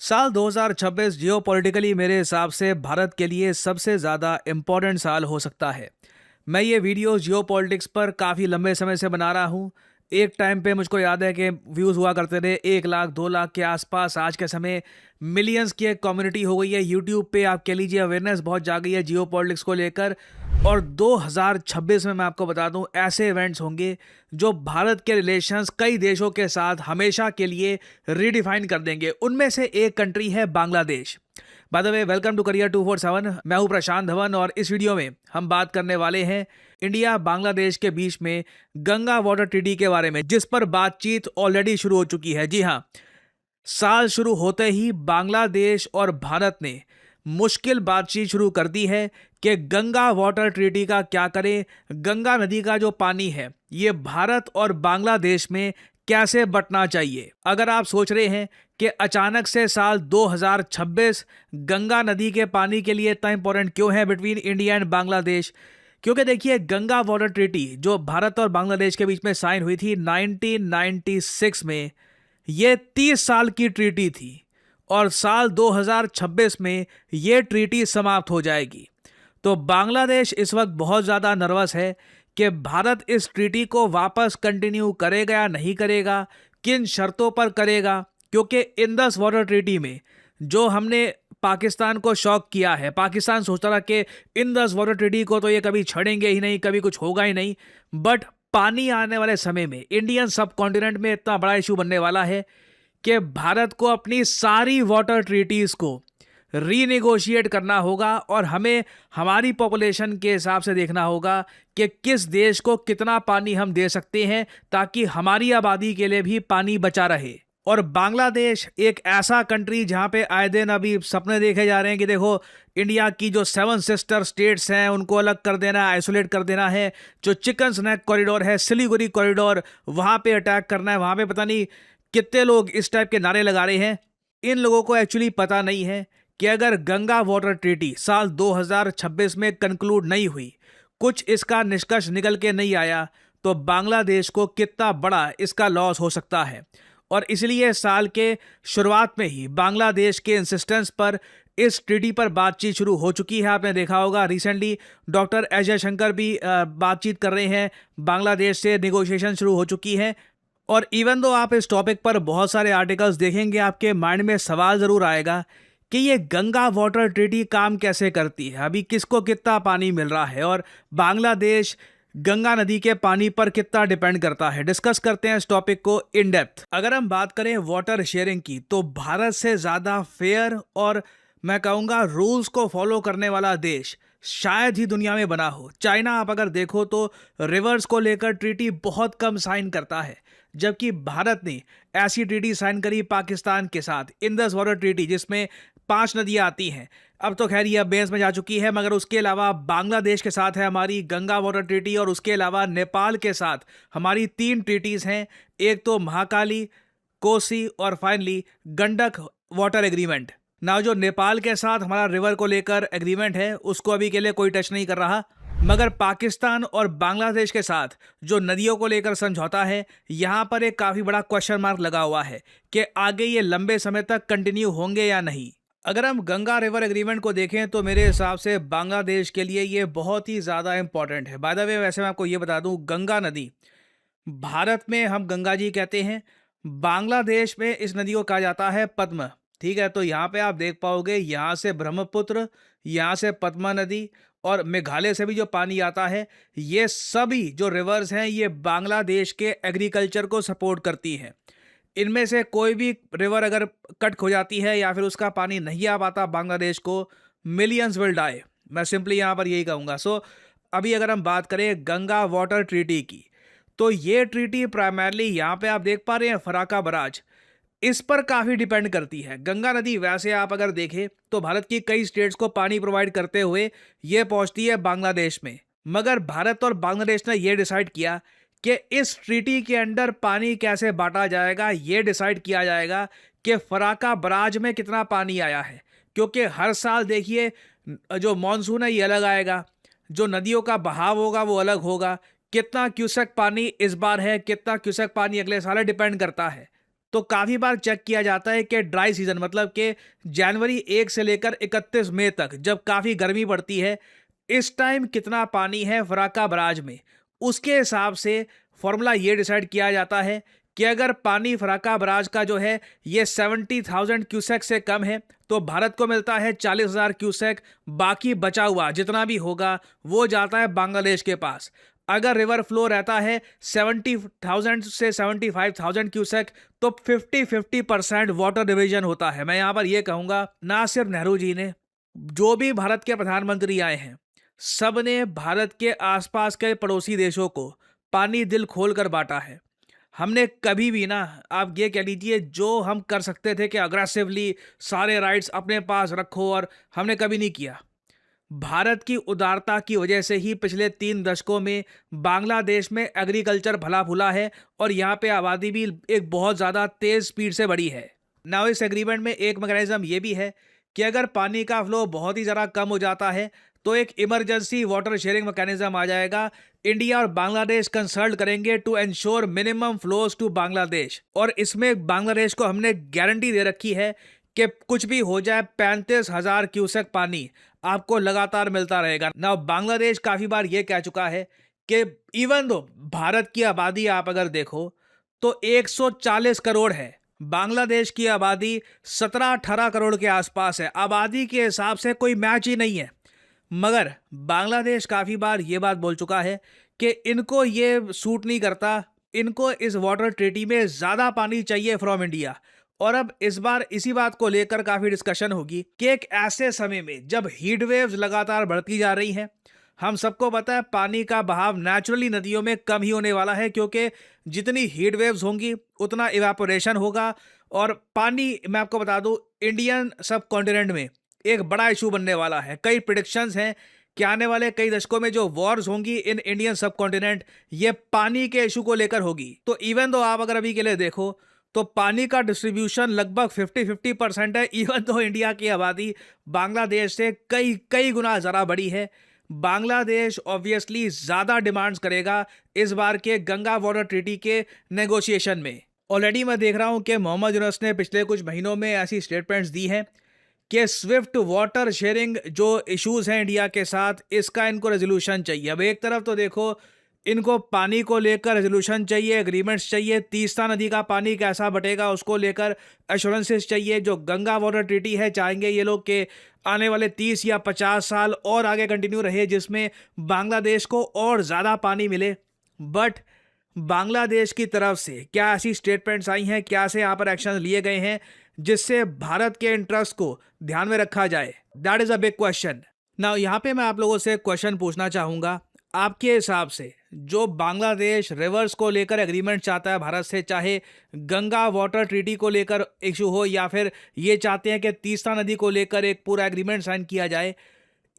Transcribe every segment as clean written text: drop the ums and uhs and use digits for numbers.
साल 2026 जियोपॉलिटिकली मेरे हिसाब से भारत के लिए सबसे ज़्यादा इम्पोर्टेंट साल हो सकता है। मैं ये वीडियो जियोपॉलिटिक्स पर काफ़ी लंबे समय से बना रहा हूँ। एक टाइम पे मुझको याद है कि व्यूज़ हुआ करते थे 1 लाख 2 लाख के आसपास। आज के समय मिलियंस की एक कम्युनिटी हो गई है। यूट्यूब पे आप कह लीजिए अवेयरनेस बहुत जा गई है जियोपॉलिटिक्स को लेकर। और 2026 में मैं आपको बता दूं ऐसे इवेंट्स होंगे जो भारत के रिलेशंस कई देशों के साथ हमेशा के लिए रीडिफाइन कर देंगे। उनमें से एक कंट्री है Bangladesh. By the way, welcome to career 247। मैं हूं प्रशांत धवन और इस वीडियो में हम बात करने वाले हैं इंडिया बांग्लादेश के बीच में गंगा वाटर ट्रीटी के बारे में, जिस पर बातचीत ऑलरेडी शुरू हो चुकी है। जी हाँ, साल शुरू होते ही बांग्लादेश और भारत ने मुश्किल बातचीत शुरू कर दी है कि गंगा वाटर ट्रीटी का क्या करें। गंगा नदी का जो पानी है ये भारत और बांग्लादेश में कैसे बंटना चाहिए। अगर आप सोच रहे हैं कि अचानक से साल 2026 गंगा नदी के पानी के लिए इतना इंपॉर्टेंट क्यों है बिटवीन इंडिया एंड बांग्लादेश, क्योंकि देखिए गंगा वाटर ट्रीटी जो भारत और बांग्लादेश के बीच में साइन हुई थी 1996 में, ये 30 साल की ट्रीटी थी और साल 2026 में ये ट्रीटी समाप्त हो जाएगी। तो बांग्लादेश इस वक्त बहुत ज़्यादा नर्वस है कि भारत इस ट्रीटी को वापस कंटिन्यू करेगा या नहीं करेगा, किन शर्तों पर करेगा। क्योंकि इंडस वाटर ट्रीटी में जो हमने पाकिस्तान को शॉक किया है, पाकिस्तान सोचता था कि इंडस वाटर ट्रीटी को तो ये कभी छड़ेंगे ही नहीं, कभी कुछ होगा ही नहीं। बट पानी आने वाले समय में इंडियन सब कॉन्टिनेंट में इतना बड़ा इशू बनने वाला है कि भारत को अपनी सारी वाटर ट्रीटीज को रीनेगोशिएट करना होगा और हमें हमारी पॉपुलेशन के हिसाब से देखना होगा कि किस देश को कितना पानी हम दे सकते हैं ताकि हमारी आबादी के लिए भी पानी बचा रहे। और बांग्लादेश एक ऐसा कंट्री जहां पे आए दिन अभी सपने देखे जा रहे हैं कि देखो इंडिया की जो 7 सिस्टर स्टेट्स हैं उनको अलग कर देना है, आइसोलेट कर देना है। जो चिकन स्नैक कॉरिडोर है, सिलीगुड़ी कॉरिडोर, वहां पे अटैक करना है। वहां पे पता नहीं कितने लोग इस टाइप के नारे लगा रहे हैं। इन लोगों को एक्चुअली पता नहीं है कि अगर गंगा वाटर ट्रीटी साल 2026 में कंक्लूड नहीं हुई, कुछ इसका निष्कर्ष निकल के नहीं आया, तो बांग्लादेश को कितना बड़ा इसका लॉस हो सकता है। और इसलिए साल के शुरुआत में ही बांग्लादेश के इंसिस्टेंस पर इस ट्रीटी पर बातचीत शुरू हो चुकी है। आपने देखा होगा रिसेंटली डॉक्टर एस जयशंकर भी बातचीत कर रहे हैं, बांग्लादेश से निगोशिएशन शुरू हो चुकी है। और इवन दो आप इस टॉपिक पर बहुत सारे आर्टिकल्स देखेंगे, आपके माइंड में सवाल ज़रूर आएगा कि ये गंगा वाटर ट्रीटी काम कैसे करती है, अभी किसको कितना पानी मिल रहा है और बांग्लादेश गंगा नदी के पानी पर कितना डिपेंड करता है। डिस्कस करते हैं इस टॉपिक को इन डेप्थ। अगर हम बात करें वाटर शेयरिंग की, तो भारत से ज़्यादा फेयर और मैं कहूँगा रूल्स को फॉलो करने वाला देश शायद ही दुनिया में बना हो। चाइना आप अगर देखो तो रिवर्स को लेकर ट्रीटी बहुत कम साइन करता है, जबकि भारत ने ऐसी ट्रीटी साइन करी पाकिस्तान के साथ, इंडस वाटर ट्रीटी, जिसमें 5 नदियां आती हैं। अब तो खैर ये बेंस में जा चुकी है, मगर उसके अलावा बांग्लादेश के साथ है हमारी गंगा वाटर ट्रीटी और उसके अलावा नेपाल के साथ हमारी 3 ट्रीटीज़ हैं। एक तो महाकाली, कोसी और फाइनली गंडक वाटर एग्रीमेंट। ना जो नेपाल के साथ हमारा रिवर को लेकर एग्रीमेंट है उसको अभी के लिए कोई टच नहीं कर रहा, मगर पाकिस्तान और बांग्लादेश के साथ जो नदियों को लेकर समझौता है, यहाँ पर एक काफ़ी बड़ा क्वेश्चन मार्क लगा हुआ है कि आगे ये लंबे समय तक कंटिन्यू होंगे या नहीं। अगर हम गंगा रिवर एग्रीमेंट को देखें तो मेरे हिसाब से बांग्लादेश के लिए ये बहुत ही ज़्यादा इंपॉर्टेंट है। बाय द वे, वैसे मैं आपको ये बता दूं, गंगा नदी भारत में हम गंगा जी कहते हैं, बांग्लादेश में इस नदी को कहा जाता है पद्मा। ठीक है, तो यहाँ पे आप देख पाओगे यहाँ से ब्रह्मपुत्र, यहाँ से पद्मा नदी और मेघालय से भी जो पानी आता है, ये सभी जो रिवर्स हैं ये बांग्लादेश के एग्रीकल्चर को सपोर्ट करती हैं। इनमें से कोई भी रिवर अगर कट खो जाती है या फिर उसका पानी नहीं आ पाता बांग्लादेश को, मिलियंस विल डाई। मैं सिंपली यहाँ पर यही कहूँगा। सो अभी अगर हम बात करें गंगा वाटर ट्रीटी की, तो ये ट्रीटी प्राइमरली यहाँ पे आप देख पा रहे हैं फराका बराज, इस पर काफ़ी डिपेंड करती है। गंगा नदी वैसे आप अगर देखें तो भारत की कई स्टेट्स को पानी प्रोवाइड करते हुए ये पहुँचती है बांग्लादेश में, मगर भारत और बांग्लादेश ने ये डिसाइड किया कि इस ट्रीटी के अंडर पानी कैसे बांटा जाएगा। ये डिसाइड किया जाएगा कि फराका बराज में कितना पानी आया है, क्योंकि हर साल देखिए जो मॉनसून है ये अलग आएगा, जो नदियों का बहाव होगा वो अलग होगा। कितना क्यूसेक पानी इस बार है, कितना क्यूसेक पानी अगले साल है, डिपेंड करता है। तो काफ़ी बार चेक किया जाता है कि ड्राई सीजन मतलब कि जनवरी 1 से लेकर 31 मई तक जब काफ़ी गर्मी पड़ती है, इस टाइम कितना पानी है फराक्का बराज में। उसके हिसाब से फॉर्मूला ये डिसाइड किया जाता है कि अगर पानी फराक्का बराज का जो है ये 70,000 क्यूसेक से कम है तो भारत को मिलता है 40,000 क्यूसेक। बाकी बचा हुआ जितना भी होगा वो जाता है बांग्लादेश के पास। अगर रिवर फ्लो रहता है 70,000 से 75,000 क्यूसेक तो 50-50% वाटर डिवीजन होता है। मैं यहाँ पर यह कहूँगा ना सिर्फ नेहरू जी ने, जो भी भारत के प्रधानमंत्री आए हैं, सब ने भारत के आसपास के पड़ोसी देशों को पानी दिल खोल कर बांटा है। हमने कभी भी ना, आप ये कह लीजिए, जो हम कर सकते थे कि अग्रेसिवली सारे राइट्स अपने पास रखो, और हमने कभी नहीं किया। भारत की उदारता की वजह से ही पिछले 3 दशकों में बांग्लादेश में एग्रीकल्चर भला फूला है और यहाँ पे आबादी भी एक बहुत ज़्यादा तेज़ स्पीड से बढ़ी है। नाउ इस एग्रीमेंट में एक मैकेनिज्म ये भी है कि अगर पानी का फ्लो बहुत ही ज़्यादा कम हो जाता है तो एक इमरजेंसी वाटर शेयरिंग मैकेनिज्म आ जाएगा। इंडिया और बांग्लादेश कंसल्ट करेंगे to ensure minimum flows to Bangladesh, और इसमें बांग्लादेश को हमने गारंटी दे रखी है कि कुछ भी हो जाए 35,000 क्यूसेक पानी आपको लगातार मिलता रहेगा। ना बांग्लादेश काफ़ी बार ये कह चुका है कि इवन दो भारत की आबादी आप अगर देखो तो 140 करोड़ है, बांग्लादेश की आबादी 17-18 करोड़ के आसपास है। आबादी के हिसाब से कोई मैच ही नहीं है। मगर बांग्लादेश काफ़ी बार ये बात बोल चुका है कि इनको ये सूट नहीं करता, इनको इस वाटर ट्रीटी में ज़्यादा पानी चाहिए फ्रॉम इंडिया। और अब इस बार इसी बात को लेकर काफ़ी डिस्कशन होगी कि एक ऐसे समय में जब हीट वेव्स लगातार बढ़ती जा रही हैं, हम सबको पता है पानी का बहाव नेचुरली नदियों में कम ही होने वाला है, क्योंकि जितनी हीट वेव्स होंगी उतना इवेपोरेशन होगा। और पानी, मैं आपको बता दूं, इंडियन सब कॉन्टिनेंट में एक बड़ा इशू बनने वाला है। कई प्रिडिक्शंस हैं कि आने वाले कई दशकों में जो वॉर्स होंगी इन इंडियन सब कॉन्टिनेंट, ये पानी के इशू को लेकर होगी। तो इवन दो आप अगर अभी के लिए देखो तो पानी का डिस्ट्रीब्यूशन लगभग 50-50% है, इवन तो इंडिया की आबादी बांग्लादेश से कई कई गुना ज़्यादा बड़ी है। बांग्लादेश ऑब्वियसली ज़्यादा डिमांड्स करेगा इस बार के गंगा वाटर ट्रीटी के नेगोशिएशन में। ऑलरेडी मैं देख रहा हूं कि मोहम्मद यूनुस ने पिछले कुछ महीनों में ऐसी स्टेटमेंट्स दी हैं कि स्विफ्ट वाटर शेयरिंग जो इश्यूज़ हैं इंडिया के साथ, इसका इनको रेजोल्यूशन चाहिए। अब एक तरफ तो देखो इनको पानी को लेकर रेजोल्यूशन चाहिए, एग्रीमेंट्स चाहिए, तीस्ता नदी का पानी कैसा बटेगा उसको लेकर एश्योरेंसेस चाहिए। जो गंगा वाटर ट्रीटी है, चाहेंगे ये लोग के आने वाले 30 या 50 साल और आगे कंटिन्यू रहे, जिसमें बांग्लादेश को और ज़्यादा पानी मिले। बट बांग्लादेश की तरफ से क्या ऐसी स्टेटमेंट्स आई हैं, क्या से यहाँ पर एक्शन लिए गए हैं जिससे भारत के इंटरेस्ट को ध्यान में रखा जाए? That is a big question. Now यहाँ पे मैं आप लोगों से क्वेश्चन पूछना चाहूँगा, आपके हिसाब से जो बांग्लादेश रिवर्स को लेकर एग्रीमेंट चाहता है भारत से, चाहे गंगा वाटर ट्रीटी को लेकर इशू हो या फिर ये चाहते हैं कि तीस्ता नदी को लेकर एक पूरा एग्रीमेंट साइन किया जाए,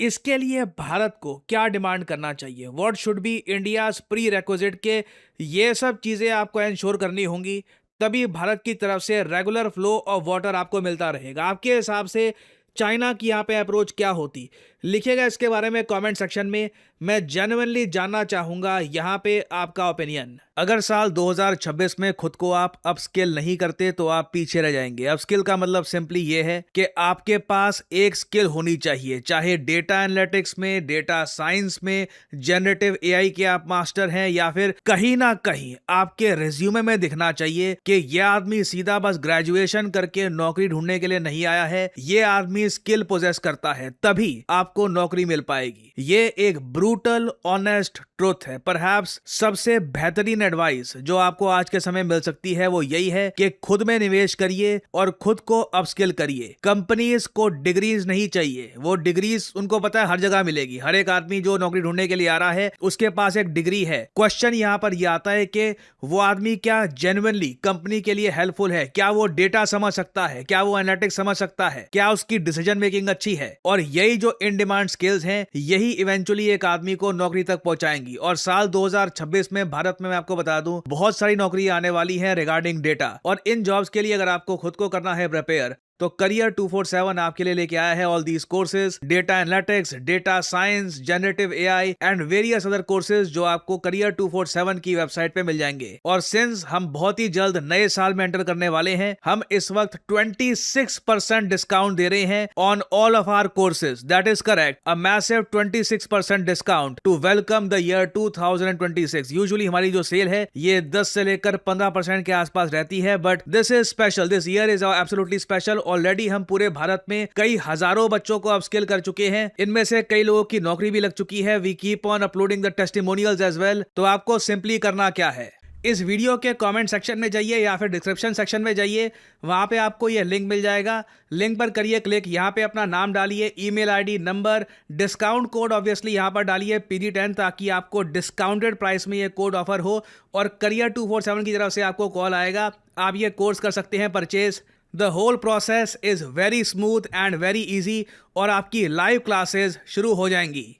इसके लिए भारत को क्या डिमांड करना चाहिए? What should be India's pre requisite के ये सब चीज़ें आपको इंश्योर करनी होंगी, तभी भारत की तरफ से रेगुलर फ्लो ऑफ वाटर आपको मिलता रहेगा। आपके हिसाब से चाइना की यहाँ पे अप्रोच क्या होती? लिखिएगा इसके बारे में कमेंट सेक्शन में। मैं जेन्युइनली जानना चाहूँगा यहाँ पे आपका ओपिनियन। अगर साल 2026 में खुद को आप अपस्किल नहीं करते तो आप पीछे रह जाएंगे। अपस्किल का मतलब सिंपली ये है कि आपके पास एक स्किल होनी चाहिए, चाहे डेटा एनालिटिक्स में, डेटा साइंस में, जनरेटिव एआई के आप मास्टर हैं, या फिर कहीं ना कहीं आपके रिज्यूमे में दिखना चाहिए कि यह आदमी सीधा बस ग्रेजुएशन करके नौकरी ढूंढने के लिए नहीं आया है, ये आदमी स्किल पोजेस करता है, तभी आपको नौकरी मिल पाएगी। ये एक ब्रूटल ऑनेस्ट ट्रुथ है। परहैप्स सबसे बेहतरीन एडवाइस जो आपको आज के समय मिल सकती है वो यही है कि खुद में निवेश करिए और खुद को अपस्किल करिए। कंपनीज को डिग्रीज नहीं चाहिए, वो डिग्रीज उनको पता है हर जगह मिलेगी। हर एक आदमी जो नौकरी ढूंढने के लिए आ रहा है उसके पास एक डिग्री है। क्वेश्चन यहाँ पर यह आता है कि वो आदमी क्या जेन्युइनली कंपनी के लिए हेल्पफुल है, क्या वो डेटा समझ सकता है, क्या वो एनालिटिक्स समझ सकता है, क्या उसकी डिसीजन मेकिंग अच्छी है। और यही जो इन डिमांड स्किल्स हैं, यही इवेंचुअली एक आदमी को नौकरी तक पहुंचाएंगी। और साल 2026 में भारत में मैं आपको बता दूं बहुत सारी नौकरी आने वाली हैं रिगार्डिंग डेटा। और इन जॉब्स के लिए अगर आपको खुद को करना है प्रिपेयर, तो करियर 247 आपके लिए लेके आया है all these courses, data analytics, data science, generative AI and various other courses जो आपको करियर 247 की वेबसाइट पे मिल जाएंगे। और सिंस हम बहुत ही जल्द नए साल में एंटर करने वाले हैं, हम इस वक्त 26% डिस्काउंट दे रहे हैं on all of our courses. That is correct, a massive 26% discount to welcome the year 2026। Usually हमारी जो सेल है ये 10 से लेकर 15% के आसपास रहती है, but this is special, this year is absolutely special. Already हम पूरे भारत में कई हजारों बच्चों को अपस्किल कर चुके हैं, इनमें से कई लोगों की नौकरी भी लग चुकी है। We keep on uploading the testimonials as well. तो आपको सिंपली करना क्या है, इस वीडियो के कमेंट सेक्शन में जाइए या फिर डिस्क्रिप्शन सेक्शन में जाइए, वहां पे आपको ये लिंक मिल जाएगा। लिंक पर करिए क्लिक, यहाँ पे अपना नाम डालिए, email ID, number, discount code obviously यहाँ पर डालिए PD10, ताकि आपको डिस्काउंटेड प्राइस में ये कोड ऑफर हो और करियर 247 की तरफ से आपको कॉल आएगा, आप ये कोर्स कर सकते हैं purchase. The whole process is very smooth and very easy और आपकी लाइव क्लासेस शुरू हो जाएंगी।